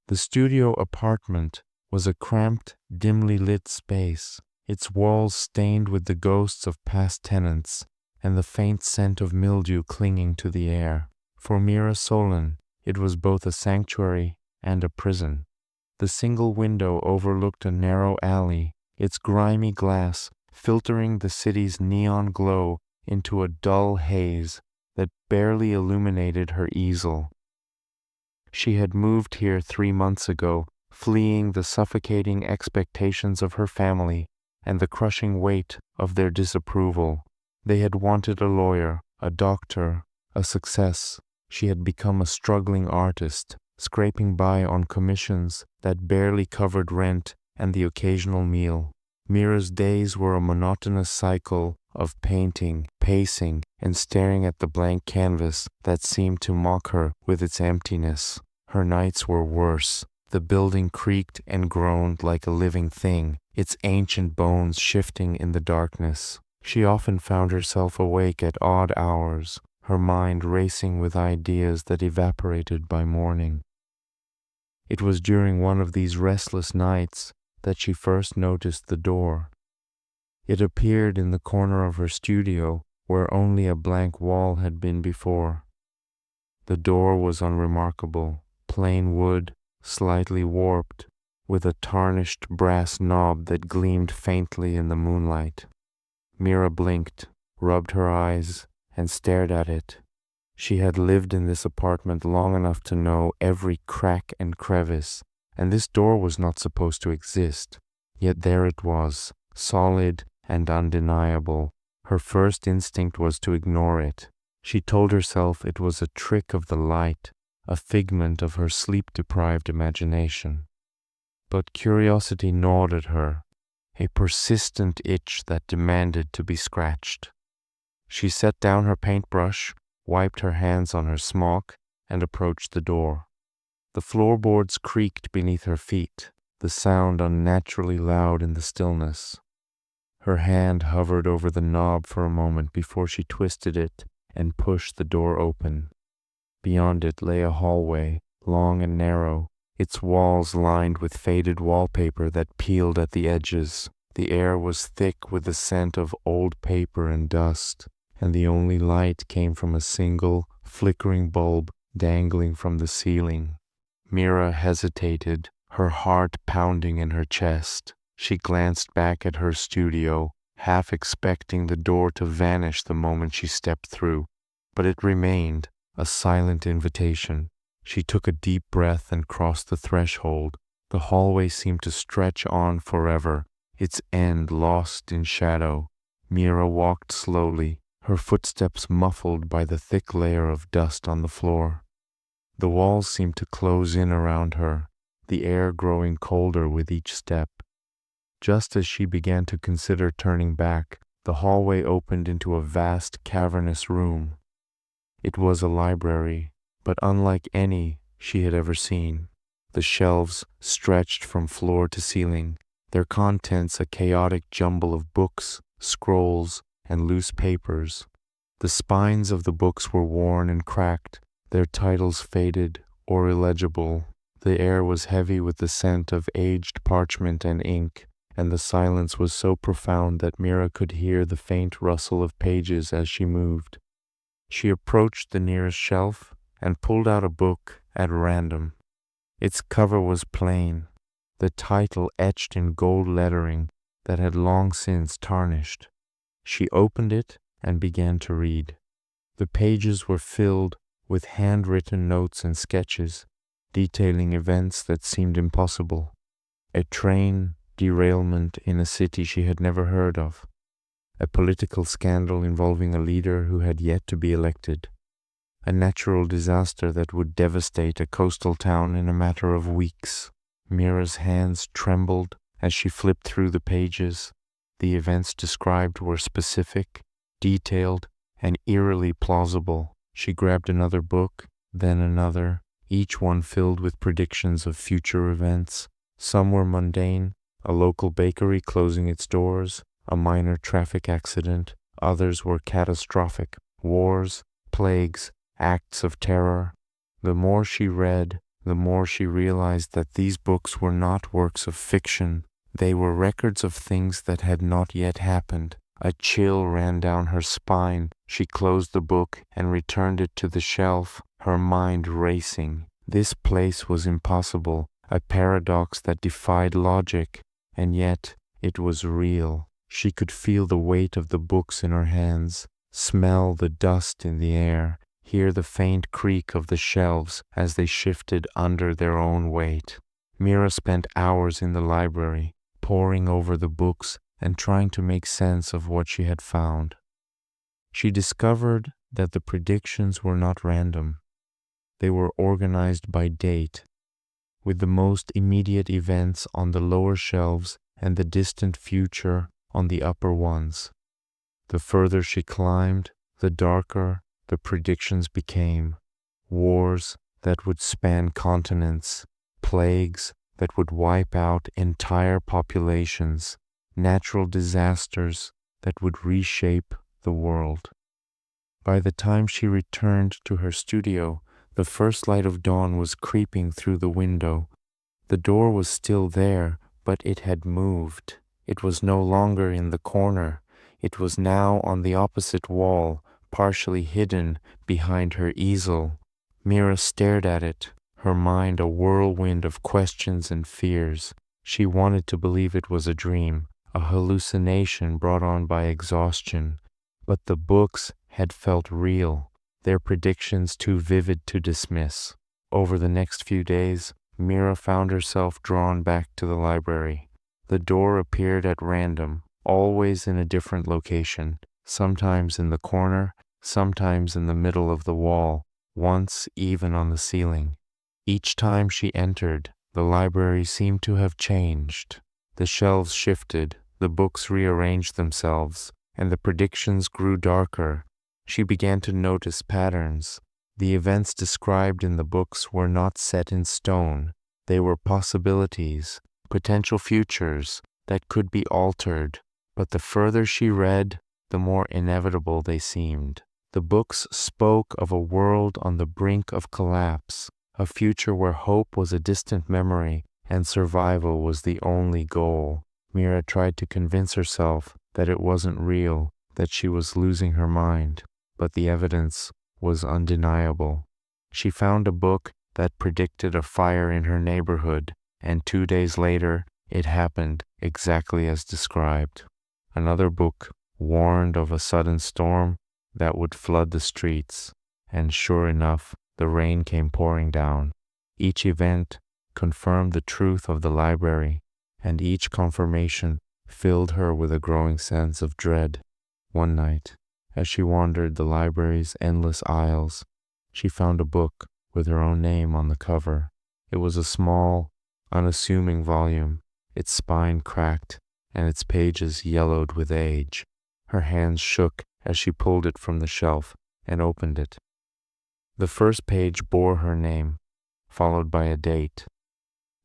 The studio apartment was a cramped, dimly lit space, its walls stained with the ghosts of past tenants and the faint scent of mildew clinging to the air. For Mira Solon, it was both a sanctuary and a prison. The single window overlooked a narrow alley, its grimy glass filtering the city's neon glow into a dull haze that barely illuminated her easel. She had moved here 3 months ago, fleeing the suffocating expectations of her family and the crushing weight of their disapproval. They had wanted a lawyer, a doctor, a success. She had become a struggling artist, scraping by on commissions that barely covered rent and the occasional meal. Mira's days were a monotonous cycle of painting, pacing, and staring at the blank canvas that seemed to mock her with its emptiness. Her nights were worse. The building creaked and groaned like a living thing, its ancient bones shifting in the darkness. She often found herself awake at odd hours, her mind racing with ideas that evaporated by morning. It was during one of these restless nights that she first noticed the door. It appeared in the corner of her studio where only a blank wall had been before. The door was unremarkable, plain wood, slightly warped, with a tarnished brass knob that gleamed faintly in the moonlight. Mira blinked, rubbed her eyes, and stared at it. She had lived in this apartment long enough to know every crack and crevice, and this door was not supposed to exist. Yet there it was, solid and undeniable. Her first instinct was to ignore it. She told herself it was a trick of the light, a figment of her sleep-deprived imagination. But curiosity gnawed at her, a persistent itch that demanded to be scratched. She set down her paintbrush, wiped her hands on her smock, and approached the door. The floorboards creaked beneath her feet, the sound unnaturally loud in the stillness. Her hand hovered over the knob for a moment before she twisted it and pushed the door open. Beyond it lay a hallway, long and narrow, its walls lined with faded wallpaper that peeled at the edges. The air was thick with the scent of old paper and dust, and the only light came from a single, flickering bulb dangling from the ceiling. Mira hesitated, her heart pounding in her chest. She glanced back at her studio, half expecting the door to vanish the moment she stepped through, but it remained, a silent invitation. She took a deep breath and crossed the threshold. The hallway seemed to stretch on forever, its end lost in shadow. Mira walked slowly, her footsteps muffled by the thick layer of dust on the floor. The walls seemed to close in around her, the air growing colder with each step. Just as she began to consider turning back, the hallway opened into a vast cavernous room. It was a library, but unlike any she had ever seen. The shelves stretched from floor to ceiling, their contents a chaotic jumble of books, scrolls, and loose papers. The spines of the books were worn and cracked, their titles faded or illegible. The air was heavy with the scent of aged parchment and ink, and the silence was so profound that Mira could hear the faint rustle of pages as she moved. She approached the nearest shelf and pulled out a book at random. Its cover was plain, the title etched in gold lettering that had long since tarnished. She opened it and began to read. The pages were filled with handwritten notes and sketches, detailing events that seemed impossible. A train derailment in a city she had never heard of. A political scandal involving a leader who had yet to be elected. A natural disaster that would devastate a coastal town in a matter of weeks. Mira's hands trembled as she flipped through the pages. The events described were specific, detailed, and eerily plausible. She grabbed another book, then another, each one filled with predictions of future events. Some were mundane, a local bakery closing its doors, a minor traffic accident. Others were catastrophic, wars, plagues, acts of terror. The more she read, the more she realized that these books were not works of fiction. They were records of things that had not yet happened. A chill ran down her spine. She closed the book and returned it to the shelf, her mind racing. This place was impossible, a paradox that defied logic, and yet it was real. She could feel the weight of the books in her hands, smell the dust in the air, hear the faint creak of the shelves as they shifted under their own weight. Mira spent hours in the library, poring over the books and trying to make sense of what she had found. She discovered that the predictions were not random. They were organized by date, with the most immediate events on the lower shelves and the distant future on the upper ones. The further she climbed, the darker the predictions became. Wars that would span continents, plagues that would wipe out entire populations, natural disasters that would reshape the world. By the time she returned to her studio, the first light of dawn was creeping through the window. The door was still there, but it had moved. It was no longer in the corner. It was now on the opposite wall, partially hidden behind her easel. Mira stared at it, her mind a whirlwind of questions and fears. She wanted to believe it was a dream, a hallucination brought on by exhaustion. But the books had felt real, their predictions too vivid to dismiss. Over the next few days, Mira found herself drawn back to the library. The door appeared at random, always in a different location, sometimes in the corner, sometimes in the middle of the wall, once even on the ceiling. Each time she entered, the library seemed to have changed. The shelves shifted, the books rearranged themselves, and the predictions grew darker. She began to notice patterns. The events described in the books were not set in stone. They were possibilities, potential futures that could be altered. But the further she read, the more inevitable they seemed. The books spoke of a world on the brink of collapse, a future where hope was a distant memory and survival was the only goal. Mira tried to convince herself that it wasn't real, that she was losing her mind, but the evidence was undeniable. She found a book that predicted a fire in her neighborhood, and 2 days later, it happened exactly as described. Another book warned of a sudden storm that would flood the streets, and sure enough, the rain came pouring down. Each event confirmed the truth of the library, and each confirmation filled her with a growing sense of dread. One night, as she wandered the library's endless aisles, she found a book with her own name on the cover. It was a small, unassuming volume, its spine cracked and its pages yellowed with age. Her hands shook as she pulled it from the shelf and opened it. The first page bore her name, followed by a date,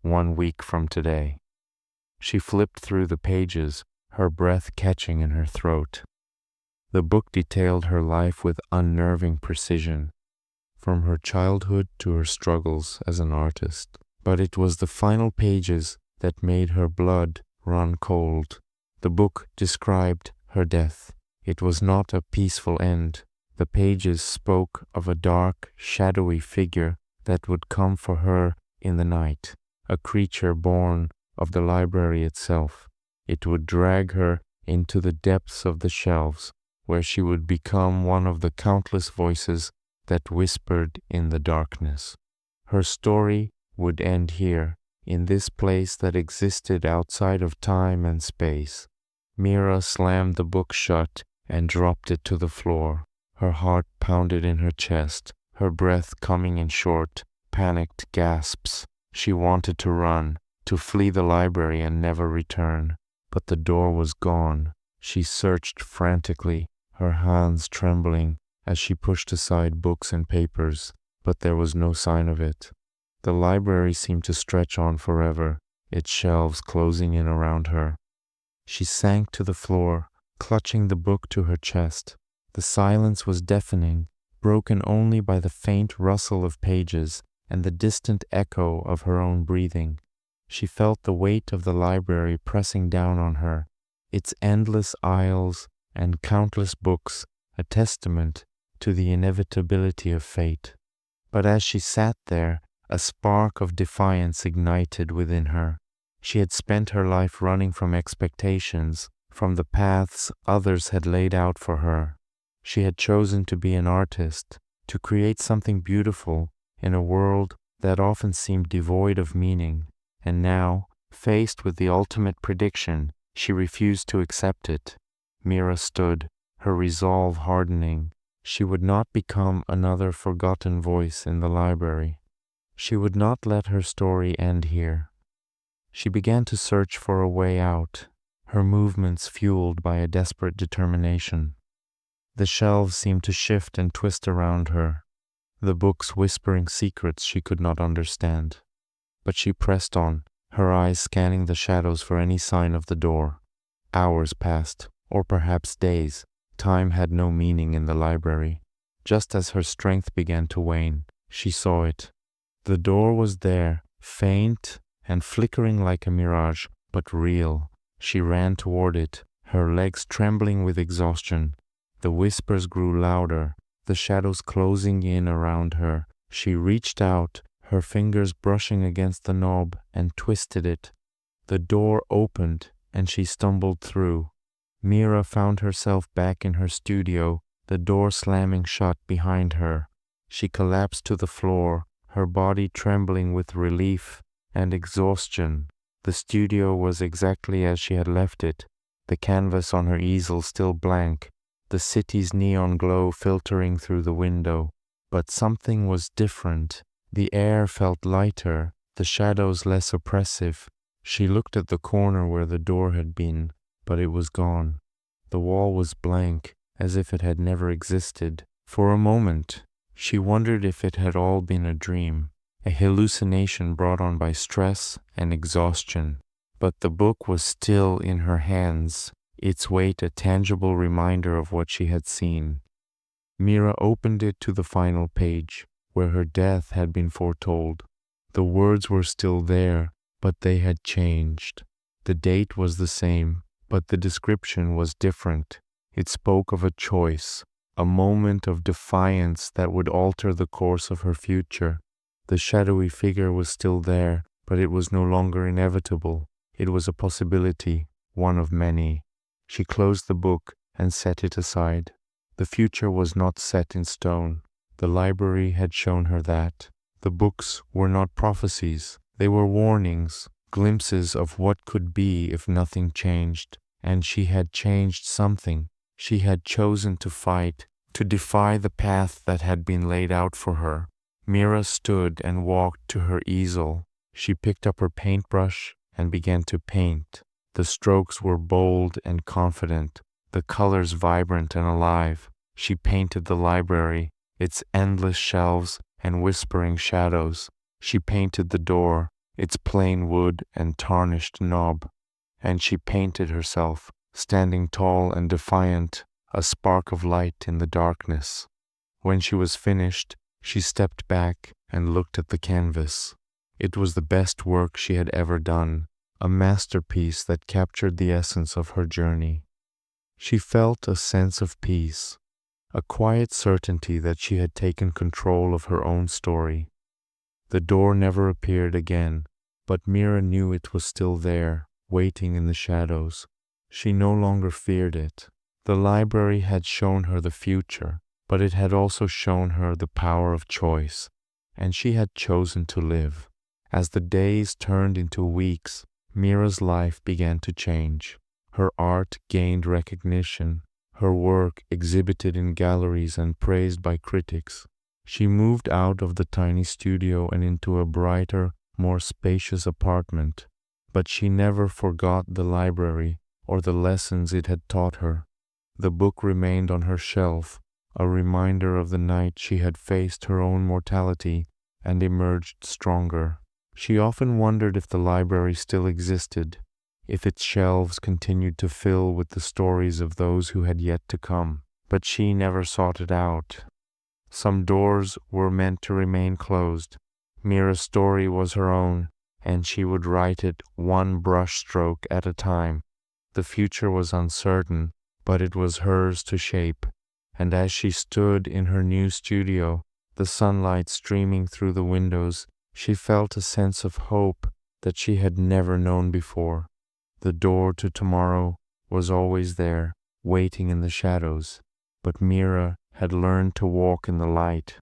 1 week from today. She flipped through the pages, her breath catching in her throat. The book detailed her life with unnerving precision, from her childhood to her struggles as an artist. But it was the final pages that made her blood run cold. The book described her death. It was not a peaceful end. The pages spoke of a dark, shadowy figure that would come for her in the night, a creature born of the library itself. It would drag her into the depths of the shelves, where she would become one of the countless voices that whispered in the darkness. Her story would end here, in this place that existed outside of time and space. Mira slammed the book shut and dropped it to the floor. Her heart pounded in her chest, her breath coming in short, panicked gasps. She wanted to run, to flee the library and never return. But the door was gone. She searched frantically, her hands trembling as she pushed aside books and papers, but there was no sign of it. The library seemed to stretch on forever, its shelves closing in around her. She sank to the floor, clutching the book to her chest. The silence was deafening, broken only by the faint rustle of pages and the distant echo of her own breathing. She felt the weight of the library pressing down on her, its endless aisles and countless books a testament to the inevitability of fate. But as she sat there, a spark of defiance ignited within her. She had spent her life running from expectations, from the paths others had laid out for her. She had chosen to be an artist, to create something beautiful in a world that often seemed devoid of meaning, and now, faced with the ultimate prediction, she refused to accept it. Mira stood, her resolve hardening. She would not become another forgotten voice in the library. She would not let her story end here. She began to search for a way out, her movements fueled by a desperate determination. The shelves seemed to shift and twist around her, the books whispering secrets she could not understand. But she pressed on, her eyes scanning the shadows for any sign of the door. Hours passed, or perhaps days. Time had no meaning in the library. Just as her strength began to wane, she saw it. The door was there, faint and flickering like a mirage, but real. She ran toward it, her legs trembling with exhaustion. The whispers grew louder, the shadows closing in around her. She reached out, her fingers brushing against the knob, and twisted it. The door opened, and she stumbled through. Mira found herself back in her studio, the door slamming shut behind her. She collapsed to the floor, her body trembling with relief and exhaustion. The studio was exactly as she had left it, the canvas on her easel still blank, the city's neon glow filtering through the window. But something was different. The air felt lighter, the shadows less oppressive. She looked at the corner where the door had been, but it was gone. The wall was blank, as if it had never existed. For a moment, she wondered if it had all been a dream, a hallucination brought on by stress and exhaustion. But the book was still in her hands, its weight a tangible reminder of what she had seen. Mira opened it to the final page, where her death had been foretold. The words were still there, but they had changed. The date was the same, but the description was different. It spoke of a choice, a moment of defiance that would alter the course of her future. The shadowy figure was still there, but it was no longer inevitable. It was a possibility, one of many. She closed the book and set it aside. The future was not set in stone. The library had shown her that. The books were not prophecies. They were warnings, glimpses of what could be if nothing changed. And she had changed something. She had chosen to fight, to defy the path that had been laid out for her. Mira stood and walked to her easel. She picked up her paintbrush and began to paint. The strokes were bold and confident, the colors vibrant and alive. She painted the library, its endless shelves and whispering shadows. She painted the door, its plain wood and tarnished knob. And she painted herself, standing tall and defiant, a spark of light in the darkness. When she was finished, she stepped back and looked at the canvas. It was the best work she had ever done, a masterpiece that captured the essence of her journey. She felt a sense of peace, a quiet certainty that she had taken control of her own story. The door never appeared again, but Mira knew it was still there, waiting in the shadows. She no longer feared it. The library had shown her the future, but it had also shown her the power of choice, and she had chosen to live. As the days turned into weeks, Mira's life began to change. Her art gained recognition, her work exhibited in galleries and praised by critics. She moved out of the tiny studio and into a brighter, more spacious apartment. But she never forgot the library or the lessons it had taught her. The book remained on her shelf, a reminder of the night she had faced her own mortality and emerged stronger. She often wondered if the library still existed, if its shelves continued to fill with the stories of those who had yet to come. But she never sought it out. Some doors were meant to remain closed, Mira's story was her own, and she would write it one brushstroke at a time. The future was uncertain, but it was hers to shape. And as she stood in her new studio, the sunlight streaming through the windows, she felt a sense of hope that she had never known before. The door to tomorrow was always there, waiting in the shadows, but Mira had learned to walk in the light.